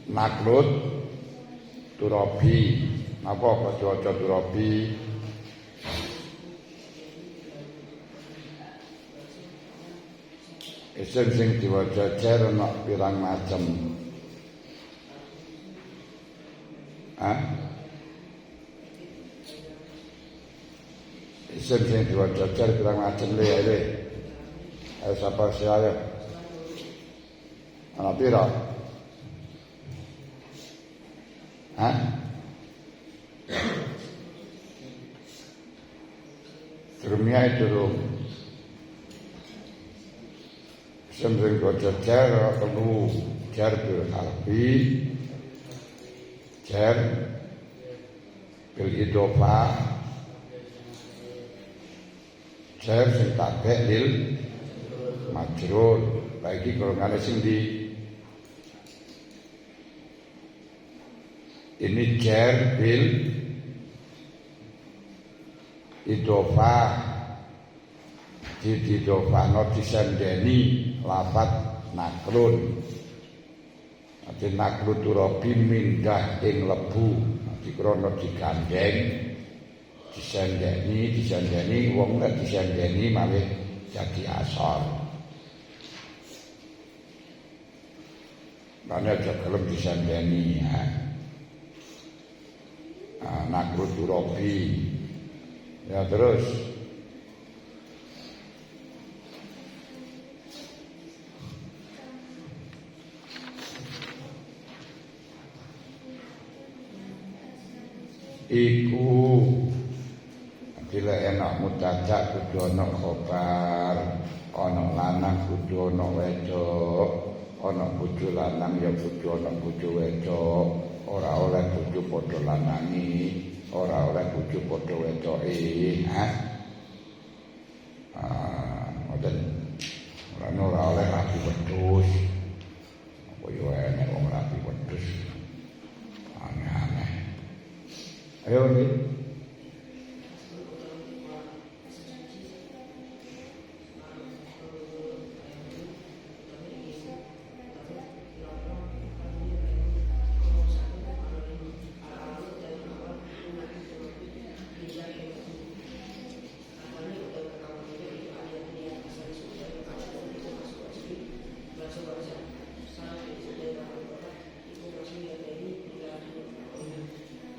Nakrut Turabi. Napa kok diwaca Turabi? Isim sing diwaca jar ana pirang macem? Isim sing diwaca jar pirang macem le. Ayo sapa saya? Ana pira? Durungnya durung. Isim sing diwaca jar telu. Jar bil harfi, jar bil idhofah, jar sing tabe' lil majrur. Baiki golongane sing di ini jar bil idhofah, di idhofahno disandeni lafat nakrun. Ati nakrut Turabi minggah ing lebu, dikrono digandeng, disandeni wong nek disandeni malih jadi asor. Mana aja gelem disandeni ya. Nakrut Turabi. Ya terus iku bila enak mutadak kudu ana khobar, ana lanang kudu ana wedok, ana bojo lanang ya kudu ana bojo wedok, ora oleh bojo padha lanangi, ora oleh bojo padha wedoke. Ngoten. Ora oleh rapi wedhus. Apa yo enek wong rapi wedhus. Aneh-aneh. Ayo nih.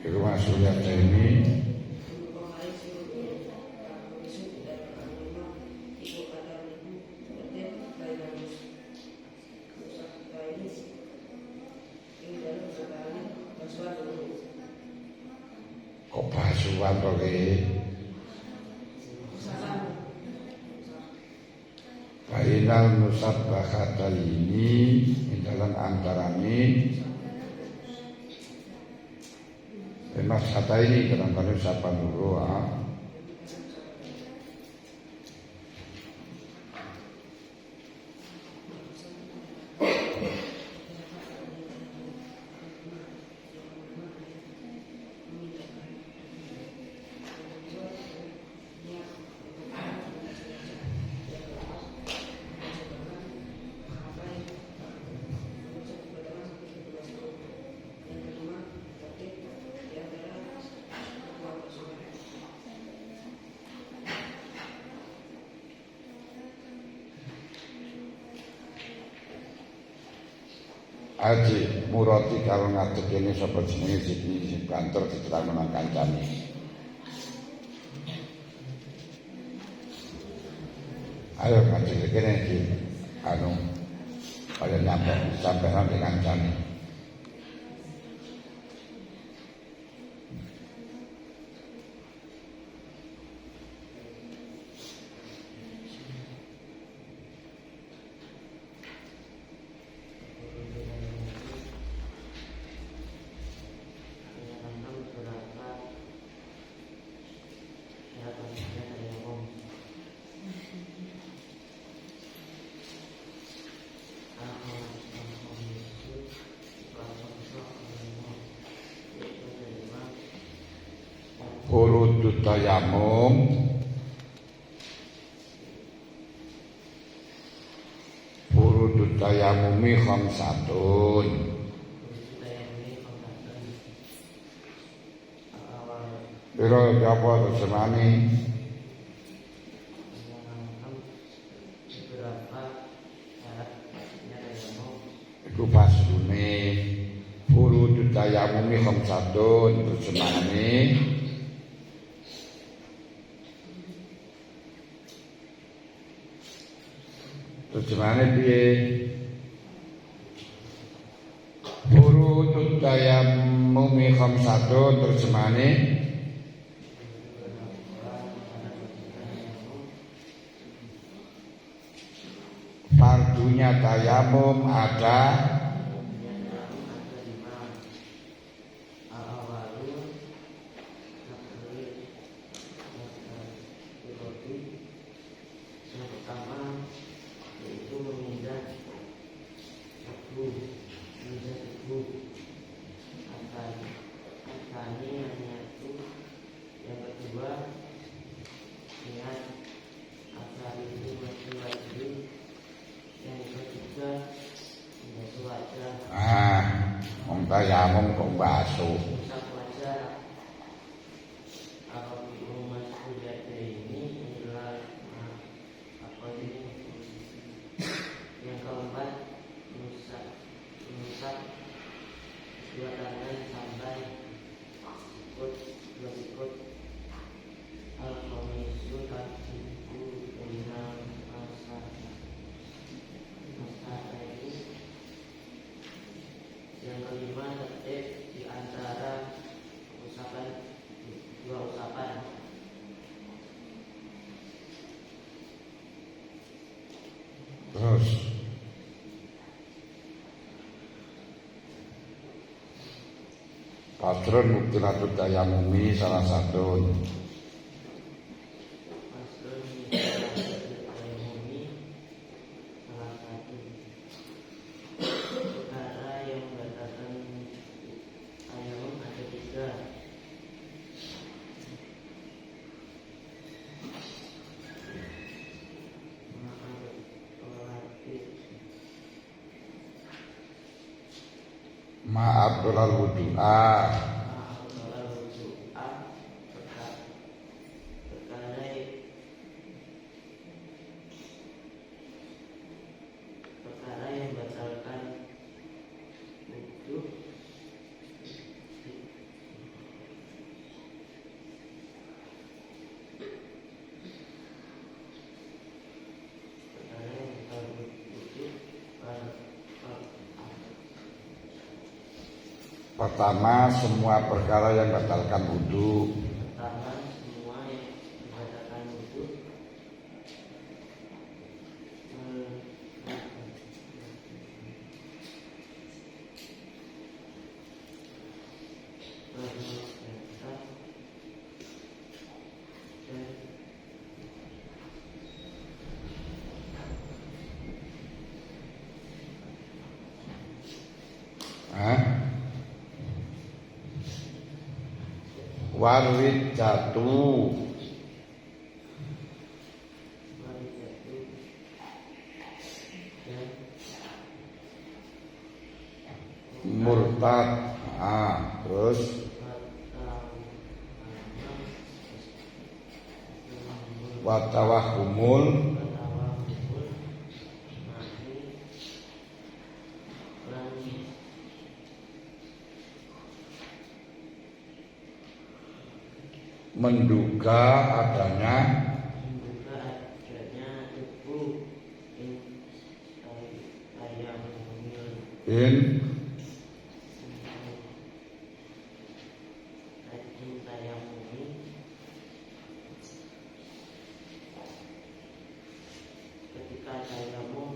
Rumah Suryata ini kok basuhan to ke Bainal musabbahata ini dalam antarane Mas kata ini kadang-kadang siapa dulu Aji murati kalau ngadeg ini sapa jenenge sing kantor diterangno nang kancane. Ayo ngadeg kene iki kaya nyampe sampai nang kancane. Furudut tayamum Furudut tayamumi khamsatun Piro apa terjemahane? Beberapa syaratnya tayamum. Iku pasrune furudut tayamumi khamsatun terjemahane. Terjemahane piye? Furudut tayamumi khamsatun terjemahane. Fardunya tayamum ada yang pertama yaitu menginjak tubuh asalnya hanya itu. Yang kedua niat asal itu masih wajib. Yang ketiga membasuh wajah. wong tayamum kok basuh. Usap wajah. Kalau di rumah sudah ini adalah apa ini? Yang keempat mengusap dua tangan sampai dua sikut. Al-Khamisu Tajibu Dengan Masa ini. Yang kelima tertib di antara dua usapan. Terus Pasrun muktilatut tayamumi salah satu. Perkara yang membatalkan tayamum ada tiga. Maaf dolal wudu'a. Perkara yang membatalkan wudu. Pertama, semua perkara yang membatalkan wudu. Pertama, semua yang membatalkan wudu. Warid jatuh murtad. Terus watawahumul menduga adanya tubuh in ketika tayamum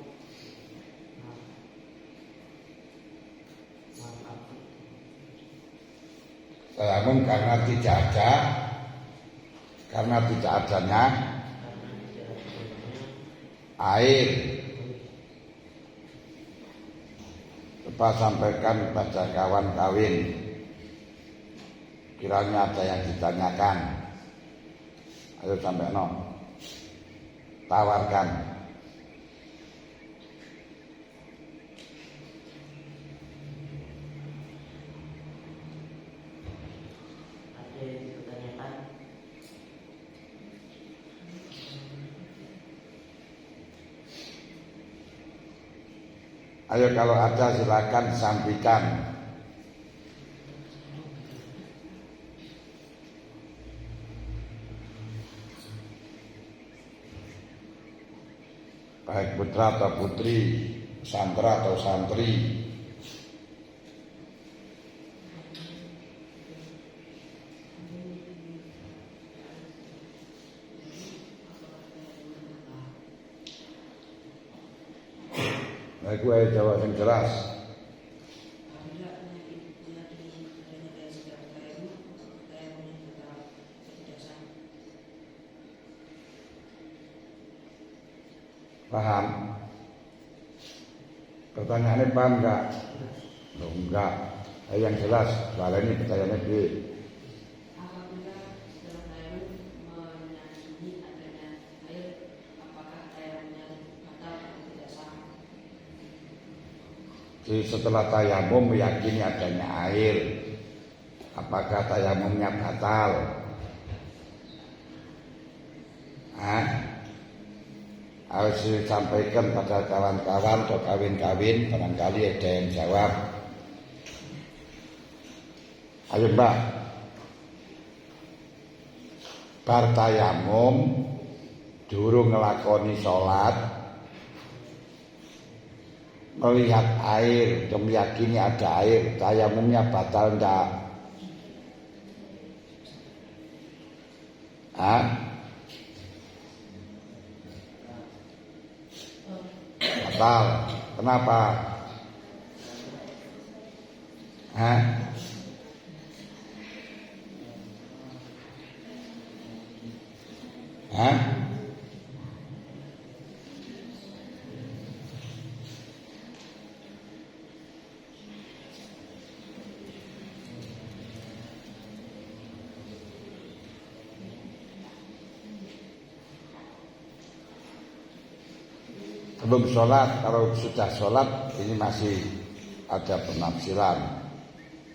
tayamum karena tidak adanya air. Coba sampaikan pada kawan kawin, kiranya ada yang ditanyakan. Ayo sampai tawarkan. ada yang ditanyakan. Ayo kalau ada silakan sampaikan. Baik putra atau putri, sandra atau santri. Baik, gue jawab yang jelas. Paham? Pertanyaannya paham enggak? Loh, enggak. Yang jelas, soal ini pertanyaannya di Apabila dalam air menyakini adanya air, apakah airnya batal atau tidak sah? Jadi setelah tayamum meyakini adanya air, apakah tayamumnya batal? Harus disampaikan pada kawan-kawan atau kawin-kawin, barangkali ada yang jawab. Ayo Mbak, bar tayamum durung ngelakoni sholat, melihat air, meyakini ada air, tayamumnya batal enggak? Batal. Kenapa? Belum sholat, kalau sudah sholat ini masih ada penafsiran.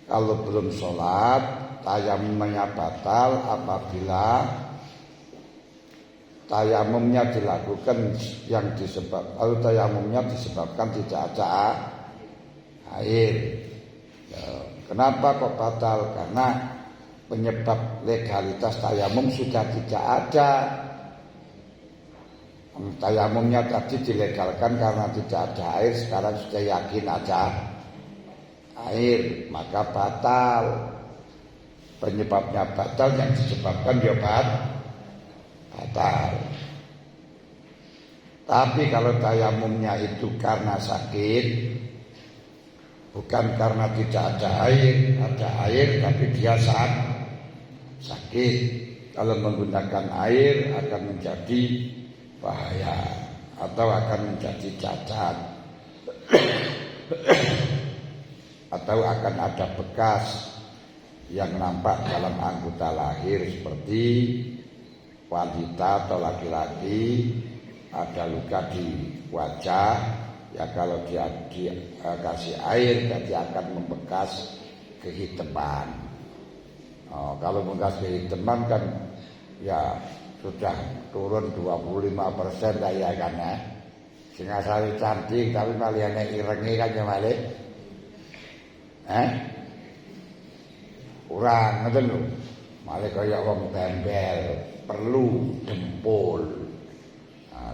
Kalau belum sholat, tayamumnya batal apabila tayamumnya dilakukan yang kalau tayamumnya disebabkan tidak ada air. Kenapa kok batal? Karena penyebab legalitas tayamum sudah tidak ada. Tayamumnya tadi dilegalkan karena tidak ada air, sekarang sudah yakin ada air, maka batal. Penyebabnya batal, yang disebabkan ya batal. Tapi kalau tayamumnya itu karena sakit, bukan karena tidak ada air tapi dia sakit. Kalau menggunakan air akan menjadi bahaya atau akan menjadi cacat atau akan ada bekas yang nampak dalam anggota lahir seperti wanita atau laki-laki ada luka di wajah, ya kalau dia kasih air jadi akan membekas kehitaman. Kalau membekas kehitaman kan ya sudah turun 25% ya kan ya. Sehingga saya cantik tapi maliane irengi kan ya malih. Kurang ngoten lho. Malih kaya wong tembel, perlu dempul.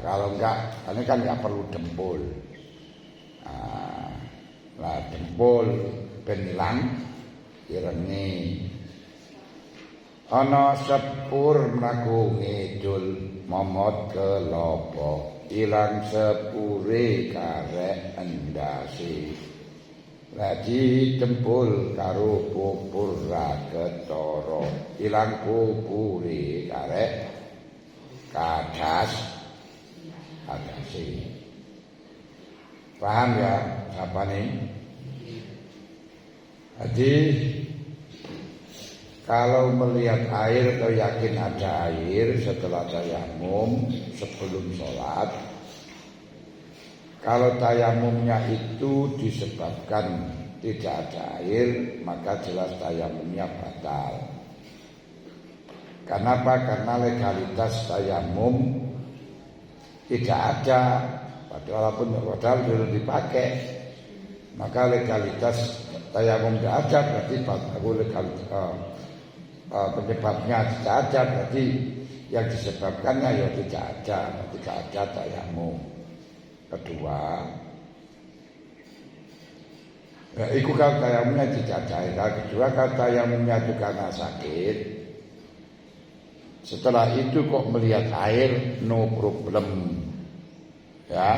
Kalau enggak, ini kan enggak perlu dempul. Lah dempul ben ilang irengi. Ana sepur mlaku ngidul momot kelopo ilang sepure karek endasi lagi dempul karo pupur ra ketara ilang pupure karek kadas adasi. Paham ya apa nih? Jadi kalau melihat air atau yakin ada air setelah tayamum sebelum sholat, kalau tayamumnya itu disebabkan tidak ada air, maka jelas tayamumnya batal. Kenapa? Karena legalitas tayamum tidak ada, padahal belum dipakai. maka legalitas tayamum tidak ada, berarti baru legalitas penyebabnya tidak ada, berarti yang disebabkannya ya tidak ada tayamum. Kedua, itu kalau tayamumnya tidak ada. Kedua, kalau tayamumnya itu karena sakit, setelah itu kok melihat air, no problem, ya.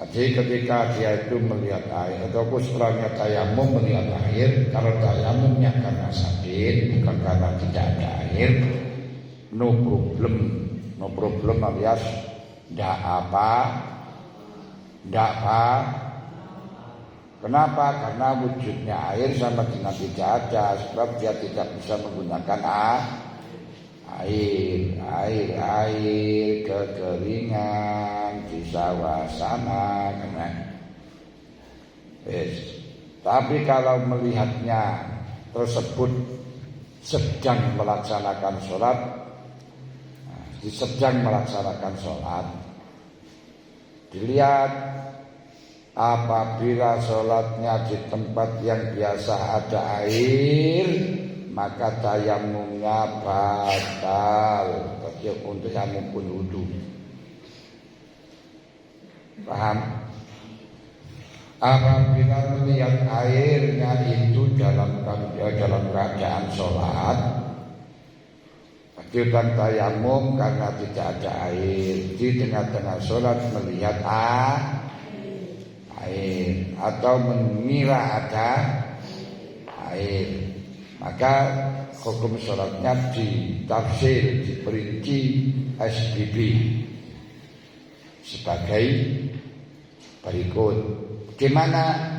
Jadi ketika dia itu melihat air, ataupun setelahnya tayamum melihat air, kalau tayamumnya karena sakit, bukan karena tidak ada air, no problem alias tidak apa. Kenapa? Karena wujudnya air sama dengan tidak ada, sebab dia tidak bisa menggunakan air kekeringan di sawah sana kan. Tapi kalau melihatnya tersebut sedang melaksanakan sholat, dilihat apabila sholatnya di tempat yang biasa ada air, maka tayamumnya batal untuk yang mumpun wudu. Paham? Apabila melihat airnya itu dalam keadaan sholat, kan tayamum karena tidak ada air, di tengah-tengah sholat melihat air atau mengira ada air, maka hukum sholatnya ditafsir, diperinci SBB sebagai berikut. Gimana?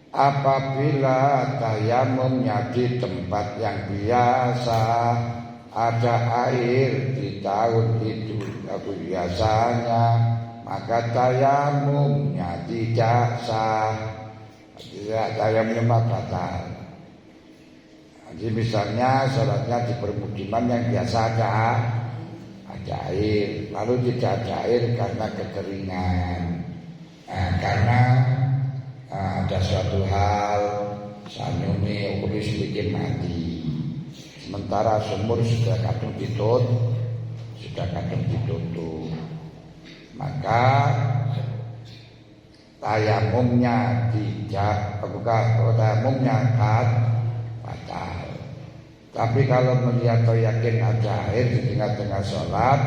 Apabila tayamumnya di tempat yang biasa ada air di tahun itu biasanya, maka tayamumnya tidak sah, tayamumnya batal. Jadi misalnya sholatnya di permukiman yang biasa ada air, lalu tidak ada air karena kekeringan, karena ada suatu hal sanyumi ukuris bikin mati, sementara sumur sudah kadung ditutup, maka tayamumnya batal. Tapi kalau melihat atau yakin ada air di tengah-tengah sholat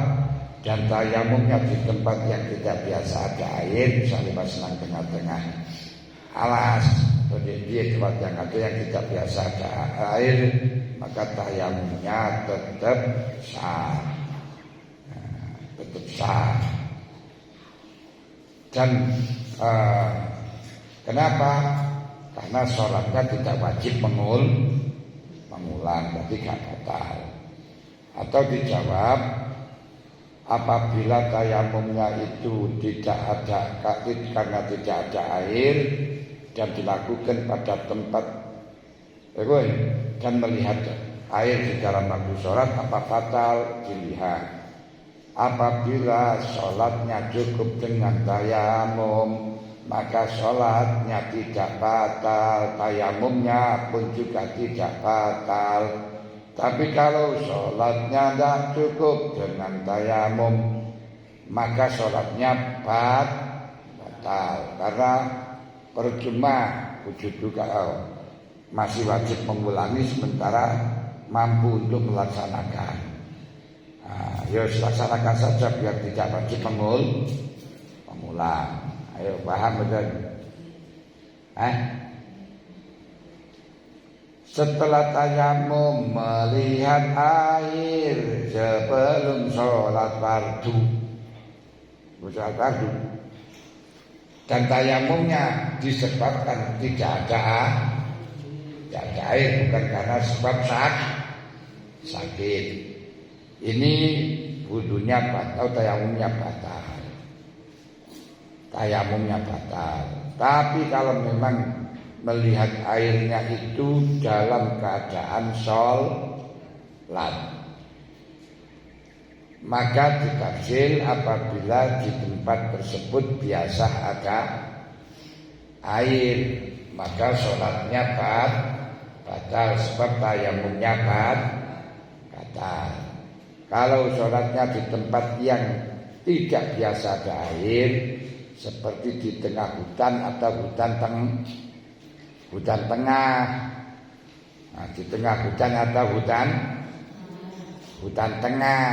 dan tayamumnya di tempat yang tidak biasa ada air, misalnya pas tengah-tengah alas atau di tempat yang ada yang tidak biasa ada air, maka tayamumnya tetap sah. Dan kenapa? Karena sholatnya tidak wajib mengulang, berarti gak batal. Atau dijawab, apabila tayamumnya itu tidak ada karena tidak ada air dan dilakukan pada tempat dan melihat air di dalam waktu sholat, apa batal? Dilihat. Apabila sholatnya cukup dengan tayamum, maka sholatnya tidak batal, tayamumnya pun juga tidak batal. Tapi kalau sholatnya tidak cukup dengan tayamum, maka sholatnya batal, karena percuma wujud juga masih wajib mengulangi sementara mampu untuk melaksanakan. Ya laksanakan saja biar tidak wajib mengulang. Ayo paham betul? Setelah tayamum melihat air sebelum sholat fardu, dan tayamumnya disebabkan tidak ada air, bukan karena sebab sakit. Ini wudunya batal, tayamumnya batal. Tapi kalau memang melihat airnya itu dalam keadaan sholat, maka ditafsir apabila di tempat tersebut biasa ada air, maka sholatnya batal sebab tayamumnya batal. Kalau sholatnya di tempat yang tidak biasa ada air, seperti di tengah hutan atau hutan tengah. Nah, di tengah hutan atau hutan tengah.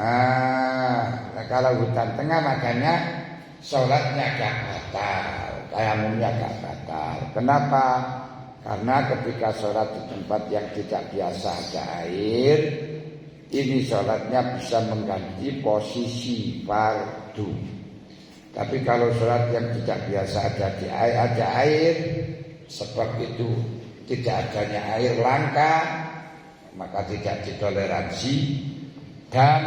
Nah, kalau hutan tengah makanya sholatnya gak batal, tayamumnya gak batal. Kenapa? Karena ketika sholat di tempat yang tidak biasa ada air, ini sholatnya bisa mengganti posisi fardu. Tapi kalau sholat yang tidak biasa ada air, sebab itu tidak adanya air langka, maka tidak ditoleransi dan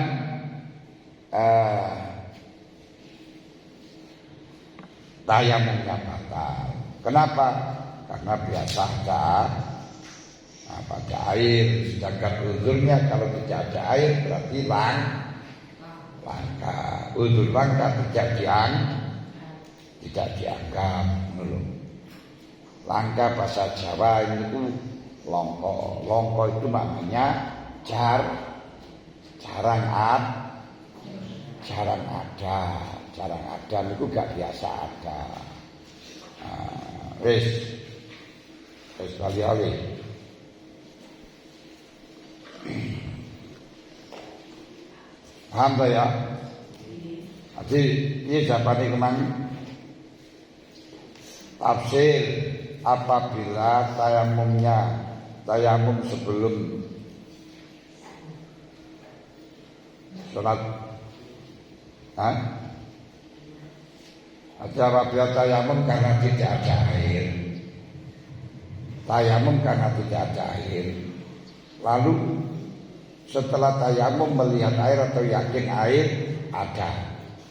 tayamumnya batal. Kenapa? Karena biasa ada air, sedangkan uzurnya kalau tidak ada air berarti langka. Uzur langka tidak dianggap. Langka bahasa Jawa ini itu longko. Longko itu maknanya jarang ada itu gak biasa ada. Wis kali-kali. Paham tak ya? Jadi ini jawabannya kemana? Tafsir apabila tayamum sebelum sholat. Apabila tayamum karena tidak ada air. Tayamum karena tidak ada air. Lalu setelah tayamum melihat air atau yakin air ada,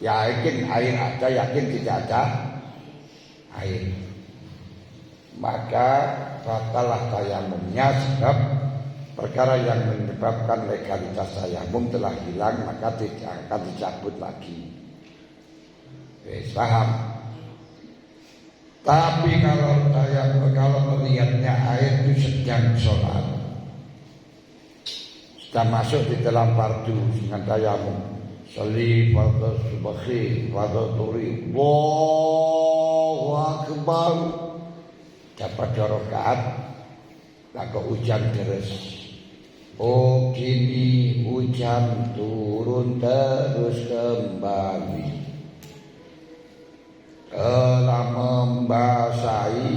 yakin air ada, yakin tidak ada air, maka batalah tayamumnya sebab perkara yang menyebabkan legalitas tayamum telah hilang, maka tidak akan dicabut lagi. Paham? Tapi kalau melihatnya air itu sedang sholat, sudah masuk di dalam fardu dengan tayamum, sholli fardhu subhi fardhu turi, Allahu akbar, dapat 2 rakaat, lalu hujan deras. Oh kini hujan turun terus kembali, telah membasahi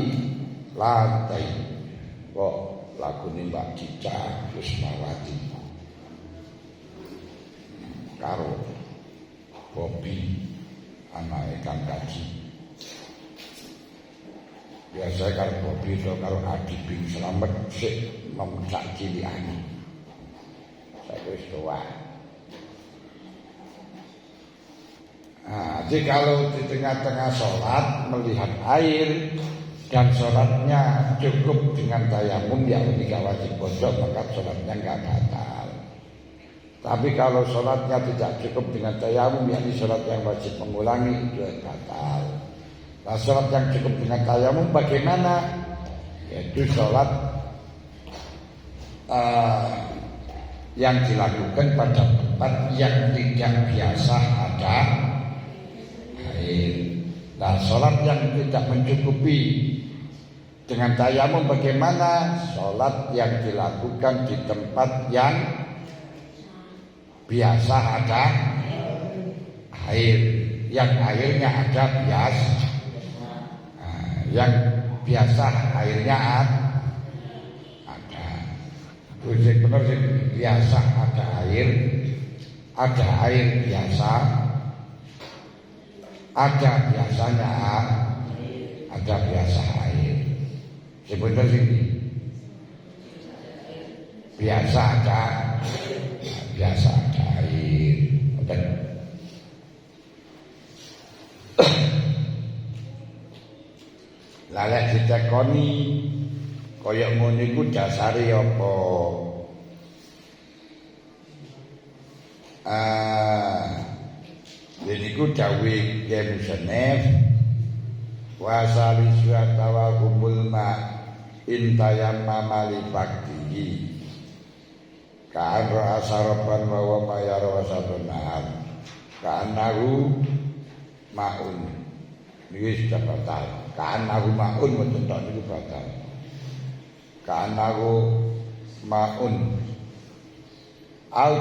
lantai. Kok lagu ini Mbak Cica Kusmawati karo Bobi anak Kang Kaji. Biasa karo Bobi itu karo Adi Bing Slamet sik memecak ciliani. Saya wis tua. Jadi kalau di tengah-tengah sholat melihat air dan sholatnya cukup dengan tayamum yang tidak wajib kodok, maka sholatnya enggak batal. Tapi kalau sholatnya tidak cukup dengan tayamum, yakni sholat yang wajib mengulangi, itu batal. Nah, sholat yang cukup dengan tayamum bagaimana? Yaitu sholat yang dilakukan pada tempat yang tidak biasa ada air. Nah, sholat yang tidak mencukupi dengan tayamum bagaimana? Sholat yang dilakukan di tempat yang biasa ada air, yang airnya ada biasa, yang biasa airnya ada. Benar benar biasa ada air biasa, ada biasanya, ada biasa air. Sebenarnya sih biasa ada air. Dan lalek ditekoni kaya ngono iku dasare apa? Niku dawuh Kiai Musnef, wasali syatawa kumul ma intayam mamali baktihi kaan ro'a sarapan wa maya ro'a sabenar kaan nahu ma'un ini sudah batal kaan nahu ma'un mencetak itu batal kaan nahu ma'un au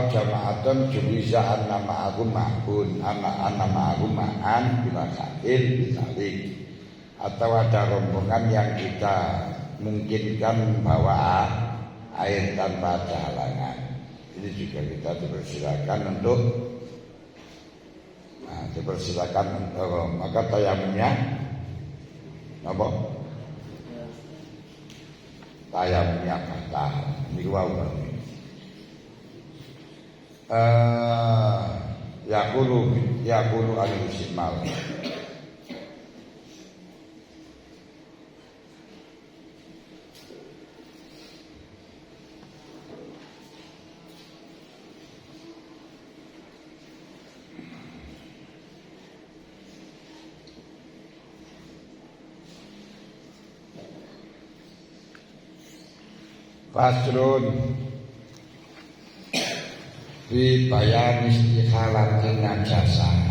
jama'atan juliza anna ma'ahu ma'un anna ma'ahu ma'an bila kail bisalik atau ada rombongan yang kita mungkinkan bawa air tanpa ada halangan. Ini juga kita dipersilakan untuk maka tayamumnya apa? Tayamumnya batal. Ini wau. Yaqulu al-musimal. Faslun fi bayan istikhalatin najasa.